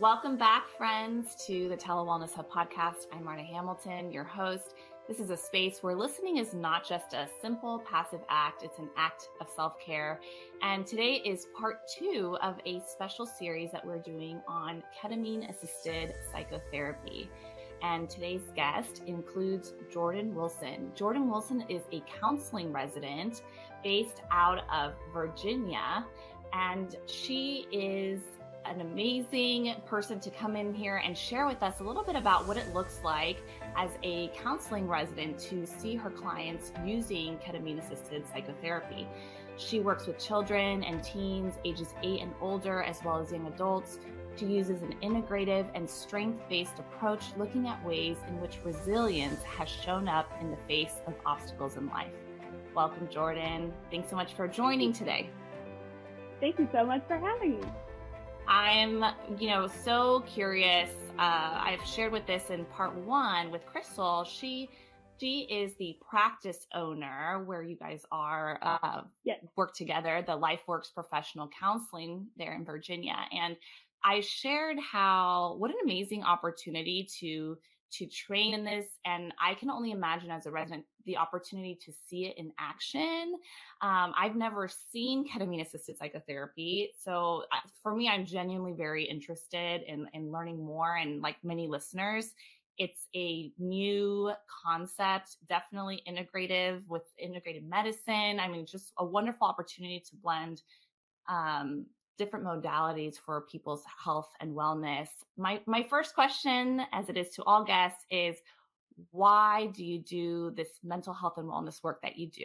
Welcome back, friends, to the Telewellness Hub podcast. I'm Marta Hamilton, your host. This is a space where listening is not just a simple passive act, it's an act of self-care. And today is part 2 of a special series that we're doing on ketamine-assisted psychotherapy. And today's guest includes Jordan Woodson. Jordan Woodson is a counseling resident based out of Virginia, and she is an amazing person to come in here and share with us a little bit about what it looks like as a counseling resident to see her clients using ketamine-assisted psychotherapy. She works with children and teens ages 8 and older, as well as young adults. She uses an integrative and strength-based approach, looking at ways in which resilience has shown up in the face of obstacles in life. Welcome, Jordan. Thanks so much for joining today. Thank you so much for having me. I'm, so curious. I've shared with this in part 1 with Crystal. She is the practice owner where you guys are work together, the LifeWorks Professional Counseling there in Virginia. And I shared what an amazing opportunity to train in this. And I can only imagine as a resident, the opportunity to see it in action. I've never seen ketamine-assisted psychotherapy. So for me, I'm genuinely very interested in learning more. And like many listeners, it's a new concept, definitely integrative with integrated medicine. I mean, just a wonderful opportunity to blend different modalities for people's health and wellness. My first question, as it is to all guests, is why do you do this mental health and wellness work that you do?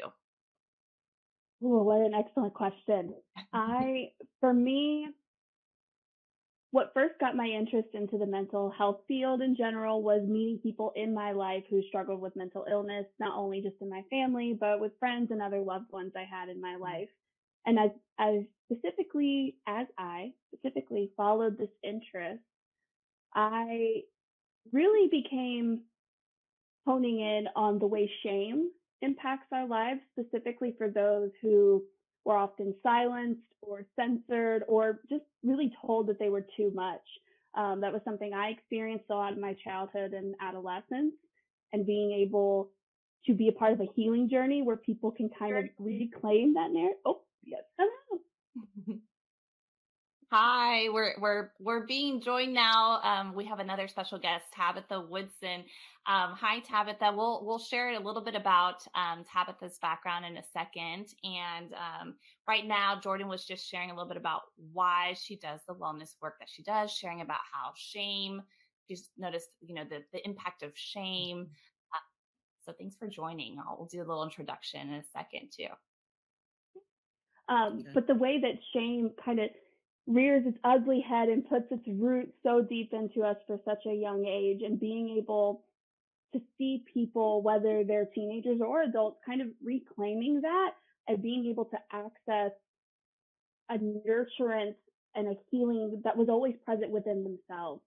Oh, what an excellent question. For me, what first got my interest into the mental health field in general was meeting people in my life who struggled with mental illness, not only just in my family, but with friends and other loved ones I had in my life. And as I specifically followed this interest, I really became honing in on the way shame impacts our lives, specifically for those who were often silenced or censored or just really told that they were too much. That was something I experienced a lot in my childhood and adolescence, and being able to be a part of a healing journey where people can kind of reclaim that narrative. Oh, yes. Hello. Hi, we're being joined now. We have another special guest, Tabitha Woodson. Hi, Tabitha. We'll share a little bit about Tabitha's background in a second. And right now, Jordan was just sharing a little bit about why she does the wellness work that she does, sharing about how shame, just noticed, the impact of shame. So thanks for joining. We'll do a little introduction in a second too. But the way that shame kind of rears its ugly head and puts its roots so deep into us for such a young age, and being able to see people, whether they're teenagers or adults, kind of reclaiming that and being able to access a nurturance and a healing that was always present within themselves.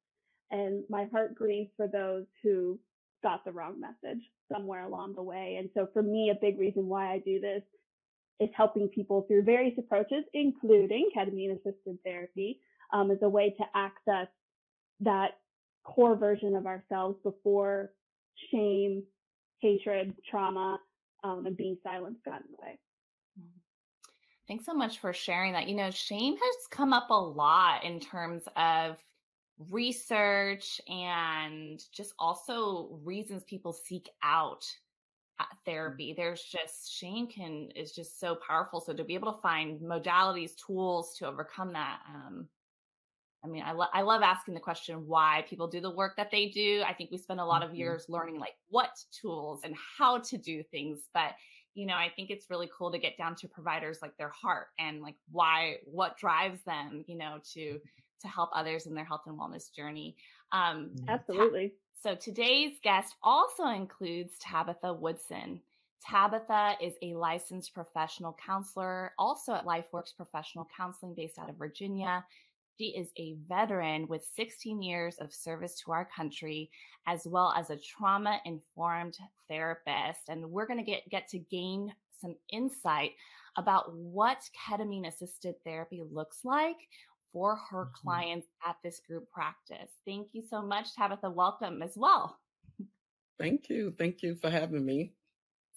And my heart grieves for those who got the wrong message somewhere along the way. And so for me, a big reason why I do this is helping people through various approaches, including ketamine-assisted therapy, as a way to access that core version of ourselves before shame, hatred, trauma, and being silenced got in the way. Thanks so much for sharing that. Shame has come up a lot in terms of research and just also reasons people seek out therapy. There's just shame is just so powerful. So to be able to find modalities, tools to overcome that. I love asking the question why people do the work that they do. I think we spend a lot of years learning like what tools and how to do things. But, I think it's really cool to get down to providers like their heart and like what drives them, to help others in their health and wellness journey. Absolutely. So today's guest also includes Tabitha Woodson. Tabitha is a licensed professional counselor, also at LifeWorks Professional Counseling based out of Virginia. She is a veteran with 16 years of service to our country, as well as a trauma-informed therapist. And we're going to get to gain some insight about what ketamine-assisted therapy looks like for her Mhm. clients at this group practice. Thank you so much, Tabitha. Welcome as well. Thank you. Thank you for having me.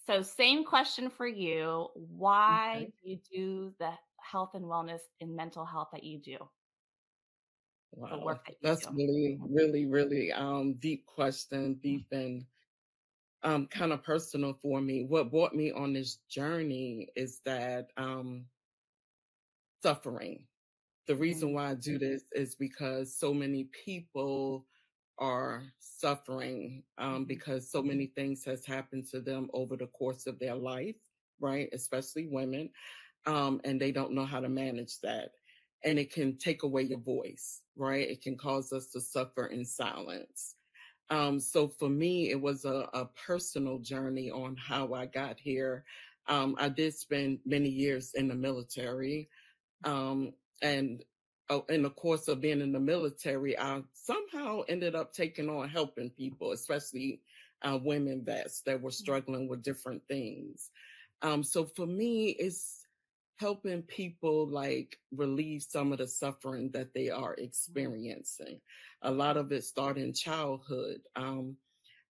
So, same question for you. Why Okay. do you do the health and wellness in mental health that you do, the Wow. work that you That's do? really, really, really deep question, deep and kind of personal for me. What brought me on this journey is that suffering. The reason Mm-hmm. why I do this is because so many people are suffering because so many things has happened to them over the course of their life, right? Especially women, and they don't know how to manage that. And it can take away your voice, right? It can cause us to suffer in silence. So for me, it was a personal journey on how I got here. I did spend many years in the military. Um, and in the course of being in the military, I somehow ended up taking on helping people, especially women vets that were struggling with different things. So for me, it's helping people like relieve some of the suffering that they are experiencing. A lot of it started in childhood.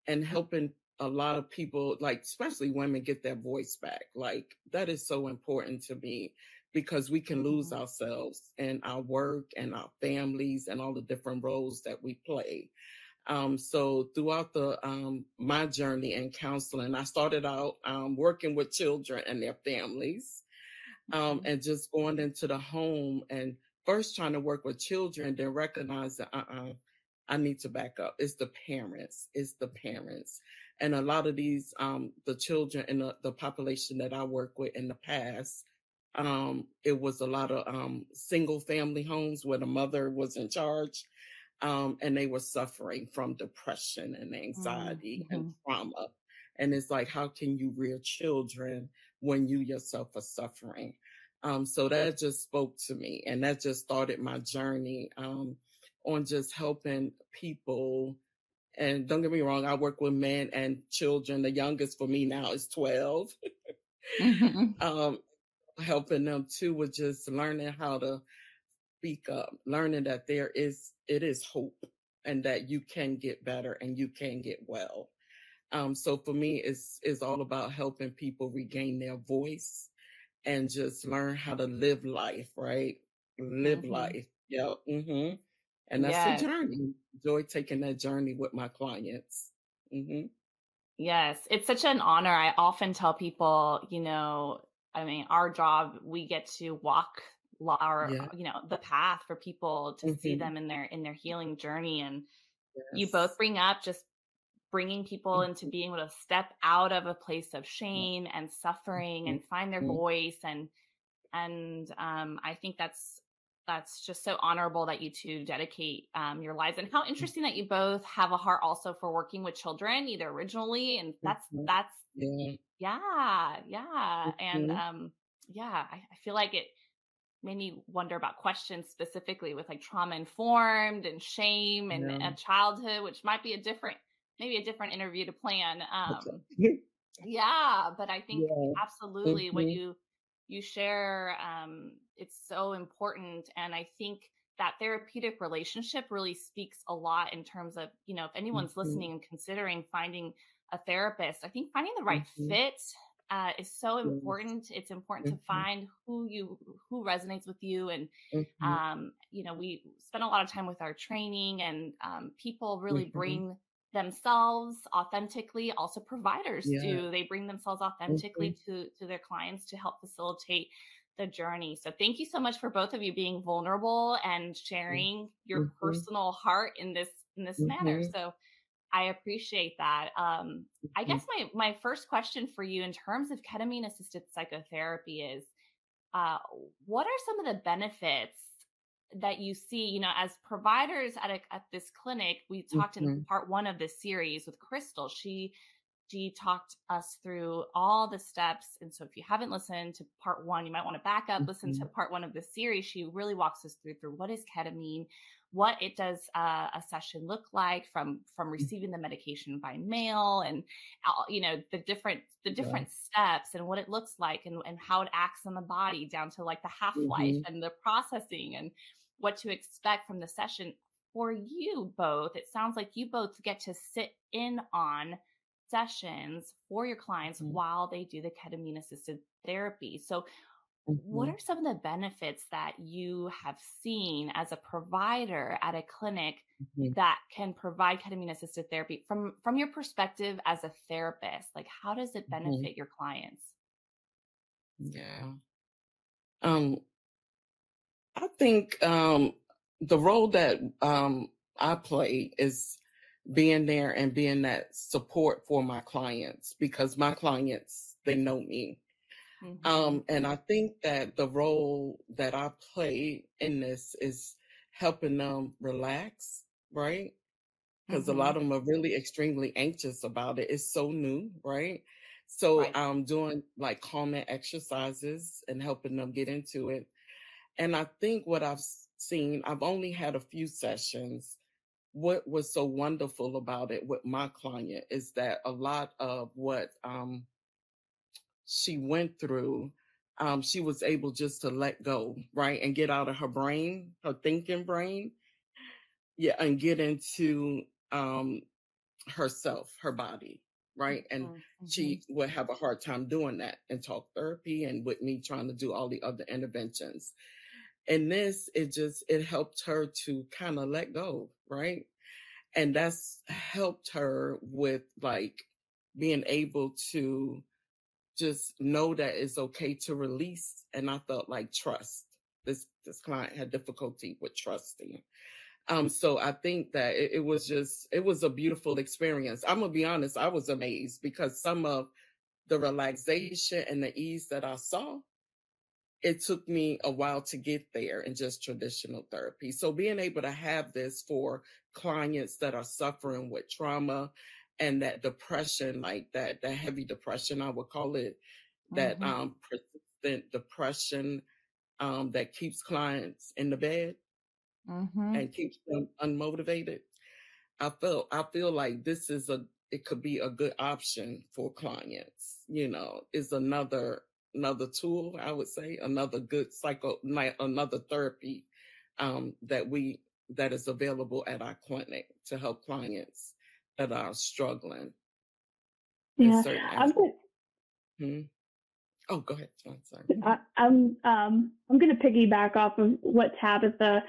And helping a lot of people, like especially women, get their voice back. Like that is so important to me because we can lose Mm-hmm. ourselves in our work and our families and all the different roles that we play. So throughout the my journey in counseling, I started out working with children and their families, and just going into the home and first trying to work with children, then recognize that I need to back up. It's the parents. It's the parents. And a lot of these, the children in the population that I work with in the past, it was a lot of single family homes where the mother was in charge, and they were suffering from depression and anxiety and Mm-hmm. trauma. And it's like, how can you rear children when you yourself are suffering? So that just spoke to me, and that just started my journey on just helping people. And don't get me wrong, I work with men and children. The youngest for me now is 12. Mm-hmm. um, Helping them too with just learning how to speak up, learning that it is hope and that you can get better and you can get well. So for me, it's all about helping people regain their voice and just learn how to live life, right? Live Mm-hmm. life. Yeah. And that's a Yes. journey. Enjoy taking that journey with my clients. Hmm. Yes, it's such an honor. I often tell people, I mean, our job, we get to walk our, Yeah. the path for people to see Hmm. them in their healing journey. And you both Yes. bring up just bringing people into Hmm. being able to step out of a place of shame and suffering and find their Hmm. voice. And I think that's just so honorable that you two dedicate your lives, and how interesting that you both have a heart also for working with children, either originally, and Hmm. that's Yeah. yeah, and Hmm. yeah, I feel like it made me wonder about questions specifically with like trauma informed and shame Yeah. and childhood, which might be maybe a different interview to plan. Okay. Yeah, but I think Yeah. absolutely what Hmm. you share, it's so important. And I think that therapeutic relationship really speaks a lot in terms of, if anyone's Hmm. listening and considering finding a therapist, I think finding the right Hmm. fit is so Yes. important. It's important to Hmm. find who resonates with you. And Hmm. we spend a lot of time with our training, and people really Hmm. bring themselves authentically. Also providers Yeah. do, they bring themselves Hmm. authentically to their clients to help facilitate the journey. So thank you so much for both of you being vulnerable and sharing your Hmm. personal heart in this manner. Hmm. So I appreciate that. I guess my first question for you in terms of ketamine assisted psychotherapy is, uh, what are some of the benefits that you see, as providers at this clinic? We talked in Hmm. part one of this series with Crystal. She talked us through all the steps. And so if you haven't listened to part one, you might want to back up, listen to Hmm. part one of the series. She really walks us through what is ketamine, what it does a session look like from receiving the medication by mail, and Yeah. the different steps and what it looks like, and how it acts on the body down to like the half-life Hmm. and the processing. what to expect from the session. For you both, it sounds like you both get to sit in on sessions for your clients while they do the ketamine assisted therapy. So what are some of the benefits that you have seen as a provider at a clinic that can provide ketamine assisted therapy from your perspective as a therapist? Like, how does it benefit your clients? Yeah. I think the role that I play is being there and being that support for my clients, because my clients, they know me. And I think that the role that I play in this is helping them relax, right? Because a lot of them are really extremely anxious about it. It's so new, right? So I'm doing like calming exercises and helping them get into it. And I think what I've seen, I've only had a few sessions. What was so wonderful about it with my client is that a lot of what she went through, she was able just to let go, right? And get out of her brain, her thinking brain. Yeah, and get into herself, her body, right? And she would have a hard time doing that in talk therapy and with me trying to do all the other interventions. And this, it helped her to kind of let go, right? And that's helped her with like being able to just know that it's okay to release. And I felt like trust. This client had difficulty with trusting. So I think that it was a beautiful experience. I'm gonna be honest, I was amazed because some of the relaxation and the ease that I saw, it took me a while to get there in just traditional therapy. So being able to have this for clients that are suffering with trauma and that depression, like that heavy depression, I would call it, that persistent depression that keeps clients in the bed and keeps them unmotivated. I feel like it could be a good option for clients. Is another tool, I would say, another good another therapy that is available at our clinic to help clients that are struggling in Yeah, certain I'm aspects. Oh, go ahead. Sorry. I'm going to piggyback off of what Tabitha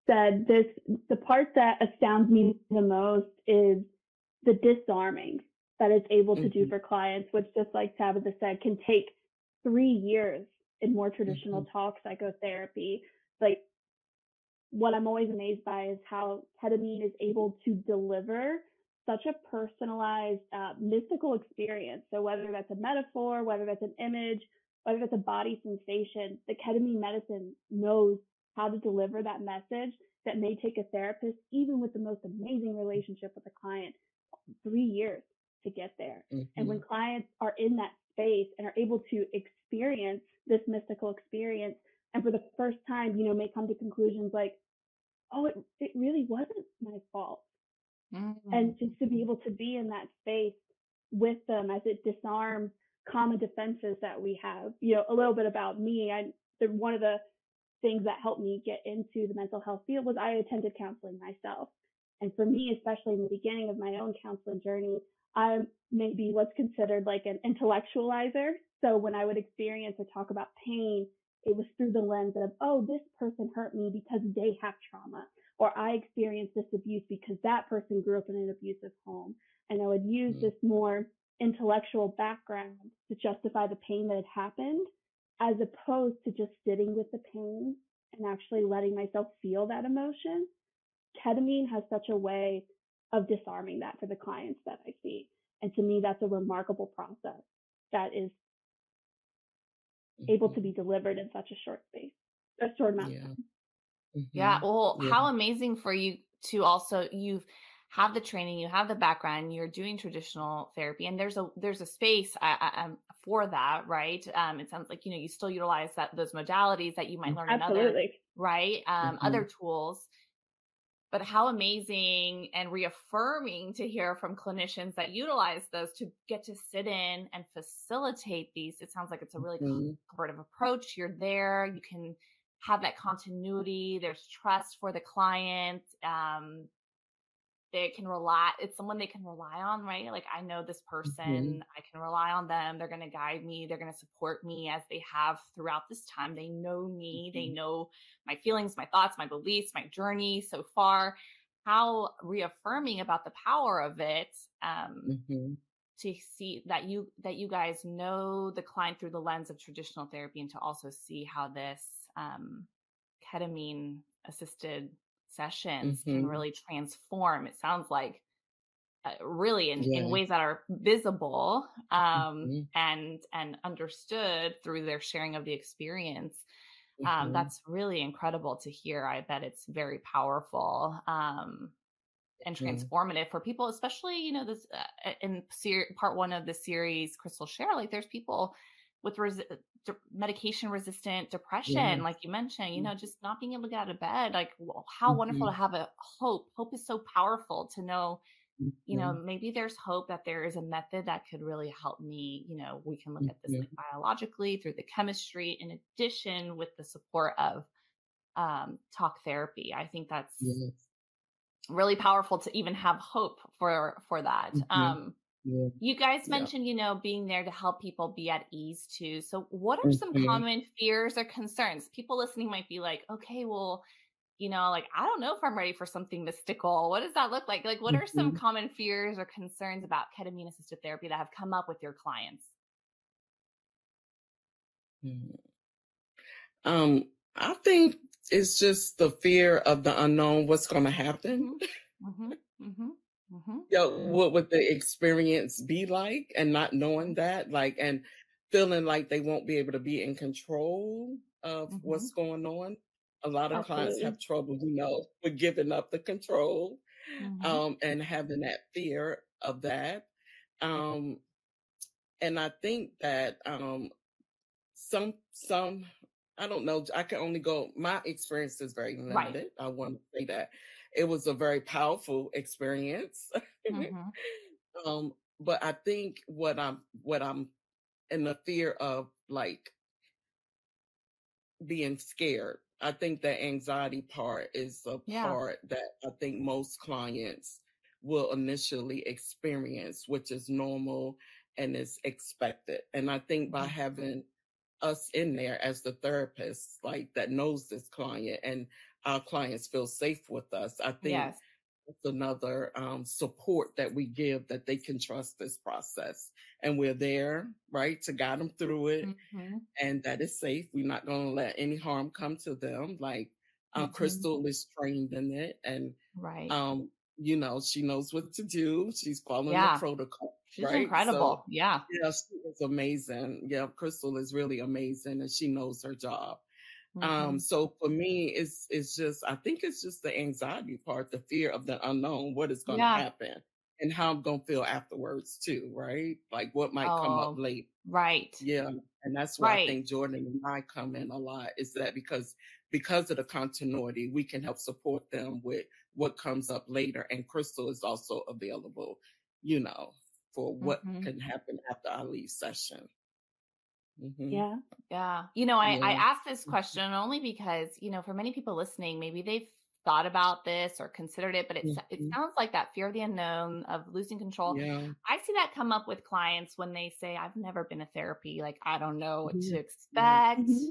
said. The part that astounds me the most is the disarming that it's able to do for clients, which, just like Tabitha said, can take 3 years in more traditional talk psychotherapy. Like, what I'm always amazed by is how ketamine is able to deliver such a personalized, mystical experience. So whether that's a metaphor, whether that's an image, whether that's a body sensation, the ketamine medicine knows how to deliver that message that may take a therapist, even with the most amazing relationship with a client, 3 years to get there. And when clients are in that space and are able to experience this mystical experience, and for the first time, may come to conclusions like, oh, it really wasn't my fault. And just to be able to be in that space with them as it disarms common defenses that we have. A little bit about me. One of the things that helped me get into the mental health field was I attended counseling myself. And for me, especially in the beginning of my own counseling journey, I may be what's considered like an intellectualizer. So when I would experience or talk about pain, it was through the lens of, oh, this person hurt me because they have trauma, or I experienced this abuse because that person grew up in an abusive home. And I would use this more intellectual background to justify the pain that had happened, as opposed to just sitting with the pain and actually letting myself feel that emotion. Ketamine has such a way of disarming that for the clients that I see. And to me, that's a remarkable process that is able to be delivered in such a short amount of time. Yeah. Well, how amazing for you to also, you have the training, you have the background, you're doing traditional therapy, and there's a space for that, right? It sounds like, you still utilize those modalities that you might learn in other, right? Other tools. But how amazing and reaffirming to hear from clinicians that utilize those to get to sit in and facilitate these. It sounds like it's a really collaborative approach. You're there. You can have that continuity. There's trust for the client. They can rely, it's someone they can rely on, right? Like, I know this Mhm. person, I can rely on them. They're going to guide me. They're going to support me as they have throughout this time. They know me. They Mhm. know my feelings, my thoughts, my beliefs, my journey so far. How reaffirming about the power of it. Mhm. To see that you guys know the client through the lens of traditional therapy, and to also see how this ketamine assisted sessions can Mhm. really transform, it sounds like, really in Yeah. ways that are visible, Mhm. and understood through their sharing of the experience. Mhm. That's really incredible to hear. I bet it's very powerful. And Mhm. transformative for people, especially, this in part one of the series, Crystal share, like, there's people with medication resistant depression, Yes. like you mentioned, just not being able to get out of bed. Like, well, how wonderful to Mhm. have a hope is so powerful to know, Mhm. maybe there's hope that there is a method that could really help me. We can look at this like Mhm. biologically through the chemistry, in addition with the support of talk therapy. I think that's Yes. really powerful to even have hope for that. Mhm. Yeah. You guys Yeah. mentioned, being there to help people be at ease too. So what are some Mhm. common fears or concerns? People listening might be like, okay, well, like, I don't know if I'm ready for something mystical. What does that look like? Like, what are some Mhm. common fears or concerns about ketamine assisted therapy that have come up with your clients? Mhm. I think it's just the fear of the unknown, what's gonna happen. Hmm. Hmm. Hmm. Hmm. Yeah, what would the experience be like, and not knowing that, like, and feeling like they won't be able to be in control of Hmm. what's going on. A lot of clients Absolutely. have trouble, with giving up the control, Hmm. and having that fear of that. Um, and I think that some I don't know, I can only go, my experience is very Right. limited. I want to say that it was a very powerful experience. Hmm. But I think what I'm in the fear of, like, being scared. I think the anxiety part is a Yeah. part that I think most clients will initially experience, which is normal and is expected. And I think by Hmm. having us in there as the therapist, like, that knows this client, and our clients feel safe with us, I think Yes. it's another support that we give, that they can trust this process. And we're there, right, to guide them through it, Hmm. and that is safe. We're not going to let any harm come to them. Like, Hmm. Crystal is trained in it, and Right. um, she knows what to do. She's following the Yeah. protocol, She's right? So, incredible. Yeah. yeah, she is amazing. Yeah, Crystal is really amazing, and she knows her job. Hmm. So for me, it's just, I think it's just the anxiety part, the fear of the unknown, what is going to Yeah. happen, and how I'm going to feel afterwards too, right? Like, what might come up Oh, late. right. Yeah, and that's where I Right. think Jordan and I come in a lot, is that because of the continuity, we can help support them with what comes up later, and Crystal is also available, you know, for what Hmm. can happen after our leave session. Hmm. Yeah. Yeah. I Yeah. asked this question only because, for many people listening, maybe they've thought about this or considered it, but it Hmm. sounds like that fear of the unknown, of losing control. Yeah. I see that come up with clients when they say, I've never been to therapy. Like, I don't know what Mhm. to Right. expect. Hmm.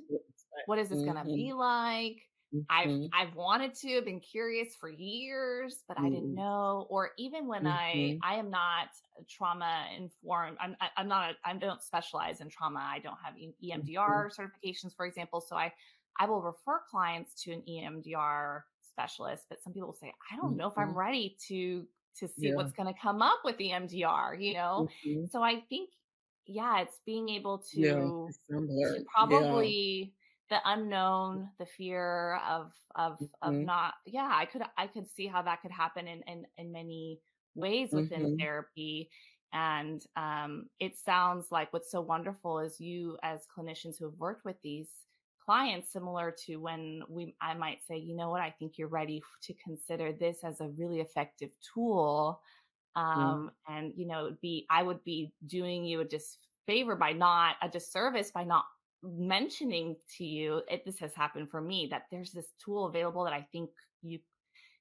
What is this going to Mhm. be like? I've Mhm. I've wanted to, been curious for years, but I didn't Mhm. know. Or even when I Mhm. I am not trauma informed. I'm not I don't specialize in trauma. I don't have Mhm. EMDR certifications, for example. So I will refer clients to an EMDR specialist. But some people say, I don't know if I'm Mhm. ready to see Yeah. what's going to come up with EMDR. Mhm. So I think, yeah, it's being able Yeah. to It's similar. Yeah. probably the unknown, the fear of Mhm. not, yeah, I could see how that could happen in many ways within Mhm. therapy. And it sounds like what's so wonderful is you, as clinicians who have worked with these clients, similar to when I might say, what, I think you're ready to consider this as a really effective tool. Mhm. And I would be doing you a disfavor by not a disservice by not mentioning to you, this has happened for me, that there's this tool available that I think you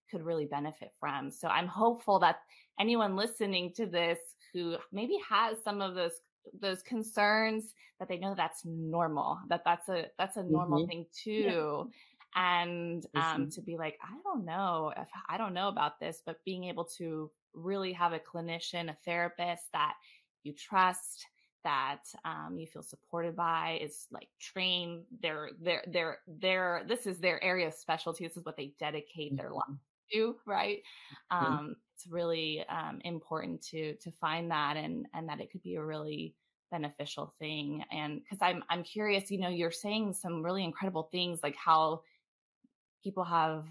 could really benefit from. So I'm hopeful that anyone listening to this who maybe has some of those concerns, that they know that's normal, that's a normal Mm-hmm. thing Yeah. too. And Mm-hmm. to be like, I don't know about this, but being able to really have a clinician, a therapist that you trust, that you feel supported by, is like trained. This is their area of specialty. This is what they dedicate their life to, right? It's really important to find that, and that it could be a really beneficial thing. And because I'm curious, you're saying some really incredible things, like how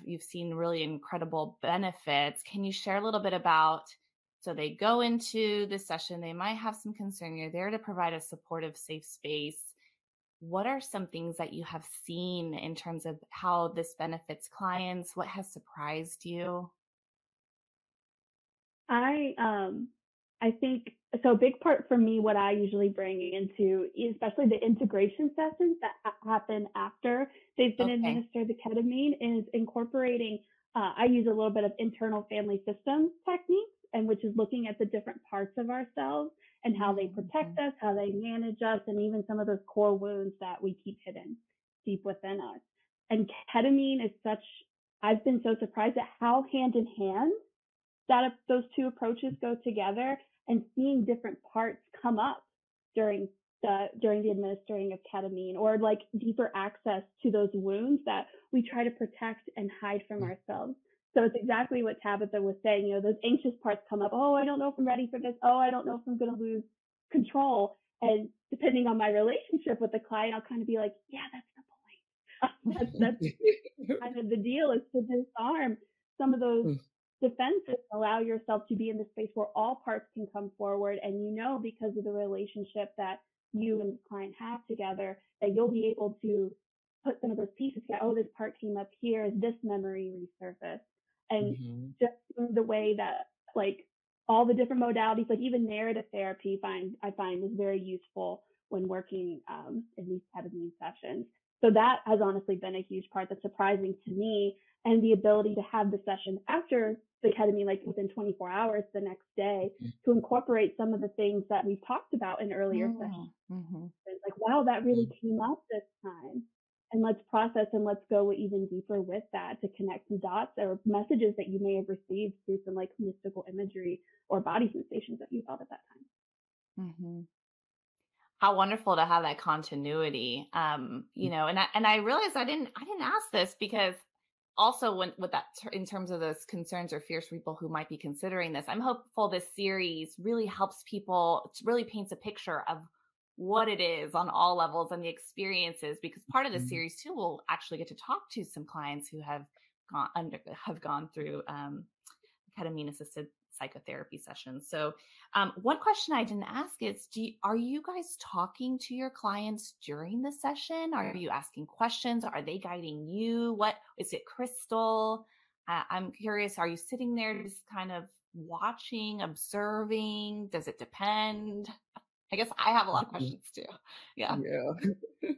you've seen really incredible benefits. Can you share a little bit about, so they go into this session, they might have some concern, you're there to provide a supportive, safe space. What are some things that you have seen in terms of how this benefits clients? What has surprised you? I I think so. A big part for me, what I usually bring into, especially the integration sessions that happen after they've been Okay. administered the ketamine, is incorporating. I use a little bit of internal family systems techniques, and which is looking at the different parts of ourselves and how they Mm-hmm. protect us, how they manage us, and even some of those core wounds that we keep hidden deep within us. And ketamine is such. I've been so surprised at how hand in hand that those two approaches go together, and seeing different parts come up during the administering of ketamine, or like deeper access to those wounds that we try to protect and hide from ourselves. So it's exactly what Tabitha was saying. Those anxious parts come up. Oh, I don't know if I'm ready for this. Oh, I don't know if I'm going to lose control. And depending on my relationship with the client, I'll kind of be like, yeah, that's the point. That's kind of the deal, is to disarm some of those defenses, allow yourself to be in the space where all parts can come forward. And because of the relationship that you and the client have together, that you'll be able to put some of those pieces together. Oh, this part came up here, this memory resurfaced. And Mm-hmm. just the way that, like, all the different modalities, like even narrative therapy, I find is very useful when working in these ketamine sessions. So that has honestly been a huge part that's surprising to me. And the ability to have the session after the ketamine, like within 24 hours the next day, to incorporate some of the things that we've talked about in earlier sessions. Mm-hmm. Like, wow, that really came up this time. And let's process and let's go even deeper with that to connect some dots or messages that you may have received through some like mystical imagery or body sensations that you felt at that Mm-hmm. How wonderful to have that continuity. And I realized I didn't ask this, because also, when with that, in terms of those concerns or fears for people who might be considering this, I'm hopeful this series really helps people, it really paints a picture of what it is on all levels and the experiences, because part of the Mm-hmm. series too, we'll actually get to talk to some clients who have gone through ketamine assisted psychotherapy sessions. So, one question I didn't ask is, are you guys talking to your clients during the session? Are you asking questions? Are they guiding you? What is it, Crystal? I'm curious. Are you sitting there just kind of watching, observing? Does it depend? I guess I have a lot of questions too. Yeah. Yeah.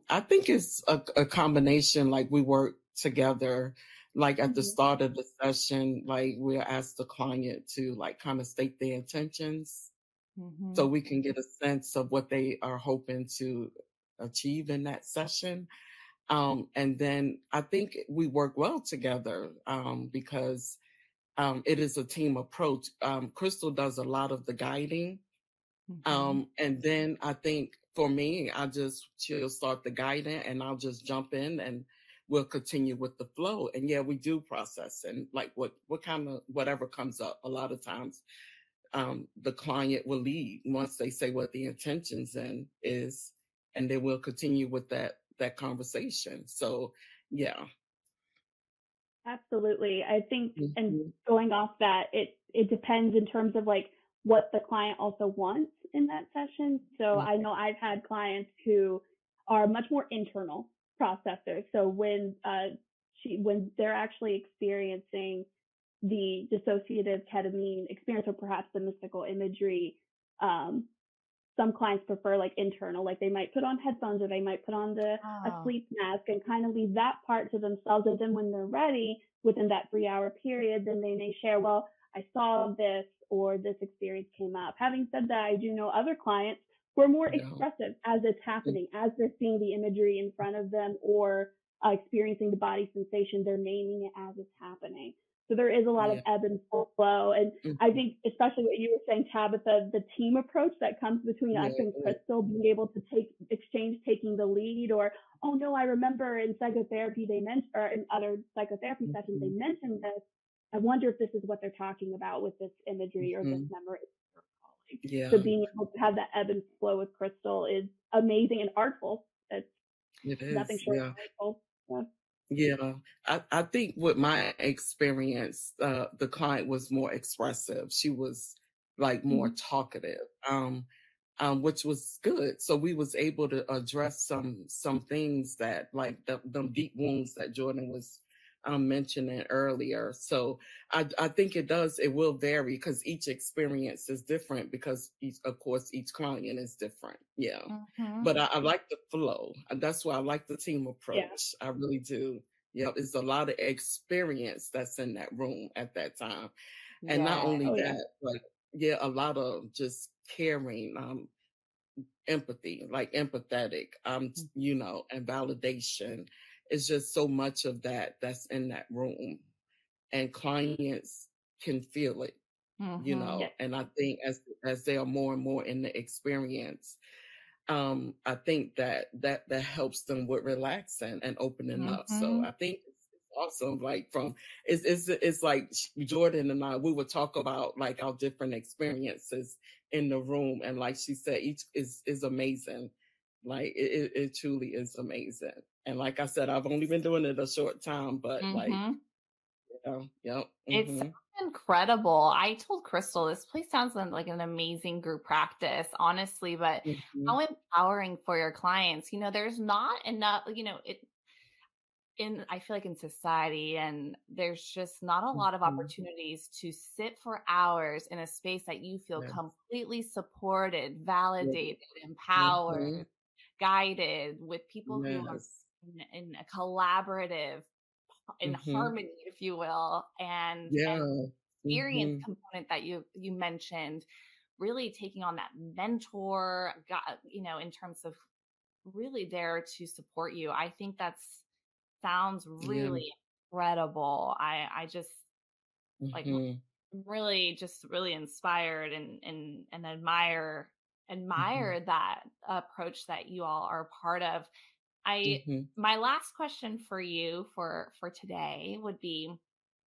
I think it's a combination. Like, we work together. Like, at the time. start of the session, like, we'll ask the client to like kind of state their intentions, Mm-hmm. so we can get a sense of what they are hoping to achieve in that session. And then I think we work well together, because it is a team approach. Crystal does a lot of the guiding. Mm-hmm. And then I think for me, she'll start the guiding and I'll just jump in and we'll continue with the flow. And yeah, we do process, and like what kind of, whatever comes up. A lot of times, the client will lead once they say what the intentions is, and then we'll continue with that conversation. So yeah. Absolutely. I think, and Mhm. going off that, it depends in terms of like what the client also wants in that session. So I know I've had clients who are much more internal processors. So when they're actually experiencing the dissociative ketamine experience, or perhaps the mystical imagery, um, some clients prefer like internal, like they might put on headphones or they might put on a Oh, sleep mask and kind of leave that part to themselves. And then when they're ready within that 3-hour period, then they may share, well, I saw this or this experience came up. Having said that, I do know other clients who are more Yeah. expressive as it's happening, as they're seeing the imagery in front of them or experiencing the body sensation, they're naming it as it's happening. So there is a lot of Yeah. ebb and flow. And I Mhm. think, especially what you were saying, Tabitha, the team approach that comes between us Yeah. and Crystal, being able to taking the lead, or, oh no, I remember in psychotherapy they mentioned, or in other psychotherapy sessions, they Mhm. mentioned this. I wonder if this is what they're talking about with this imagery or this Mhm. memory. So Yeah, being able to have that ebb and flow with Crystal is amazing and artful. It's it nothing is. short Yeah. of artful. Yeah. Yeah. I think with my experience, the client was more expressive. She was like more Mhm. talkative. Which was good. So we was able to address some things that like them deep wounds that Jordan was mentioning earlier. So I think it will vary because each experience is different because of course each client is different. Yeah. mm-hmm. But I like the flow. And that's why I like the team Yeah. approach. I really do. Yeah, it's a lot of experience that's in that room at that time. And not Yeah. only Oh yeah. that, but yeah, a lot of just caring, empathy, like empathetic, and validation. It's just so much of that that's in that room, and clients can feel it, Mm-hmm. Yeah. and I think as they are more and more in the experience, I think that helps them with relaxing and opening up. So Mm-hmm. I think it's awesome. Like it's like Jordan and I, we would talk about like our different experiences in the room, and like she said, each is amazing. Like it truly is amazing. And like I said, I've only been doing it a short time, but like, Mm-hmm. yep. It sounds incredible. I told Crystal this place sounds like an amazing group practice, honestly, but Hmm. how empowering for your clients. There's not enough, I feel like in society, and there's just not a lot of Hmm. opportunities to sit for hours in a space that you feel Yeah. completely supported, Yeah. validated, Hmm. empowered, guided with people who are Yes. in a collaborative, in Hmm. harmony, if you will, and Yeah. experience Hmm. component that you mentioned, really taking on that mentor, in terms of really there to support you. I think that's sounds Yeah. really incredible. I just like Hmm. really just really inspired and admire Hmm. that approach that you all are part of. I Hmm. My last question for you for today would be,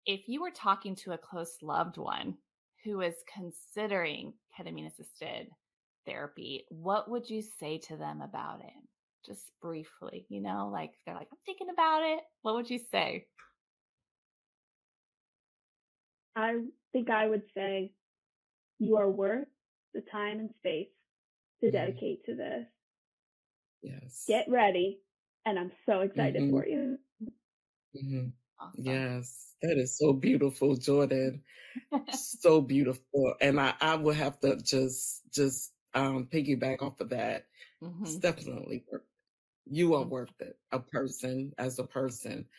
if you were talking to a close loved one who is considering ketamine assisted therapy, what would you say to them about it? Just briefly, like they're like, I'm thinking about it. What would you say? I think I would say you are worth the time and space to Yeah. dedicate to this. Yes. Get ready. And I'm so excited Hmm. for you. Hmm. Awesome. Yes. That is so beautiful, Jordan. So beautiful. And I will have to just piggyback off of that. It's Hmm. definitely worth it. You are worth it, as a person,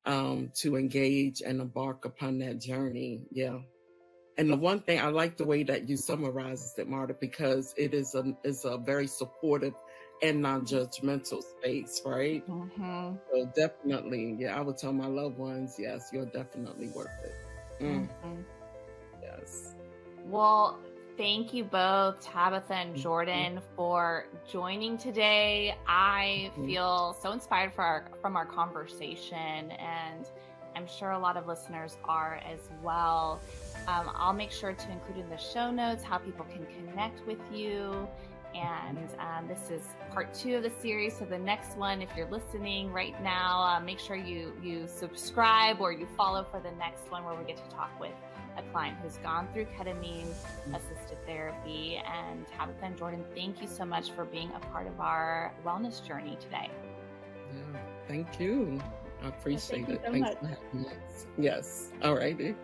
to engage and embark upon that journey. Yeah. And the one thing I like the way that you summarized it, Marta, because it's a very supportive and non-judgmental space, right? Hmm. So definitely, yeah, I would tell my loved ones, yes, you're definitely worth it. Hmm. Yes. Well, thank you both, Tabitha and Mhm. Jordan, for joining today. I Mhm. feel so inspired from our conversation, and I'm sure a lot of listeners are as well. I'll make sure to include in the show notes how people can connect with you. And this is part 2 of the series. So the next one, if you're listening right now, make sure you subscribe or you follow for the next one, where we get to talk with a client who's gone through ketamine assisted therapy. And Tabitha and Jordan, thank you so much for being a part of our wellness journey today. Yeah. Thank you. I Thank appreciate you it. so Thanks much. for having me. Yes. All righty.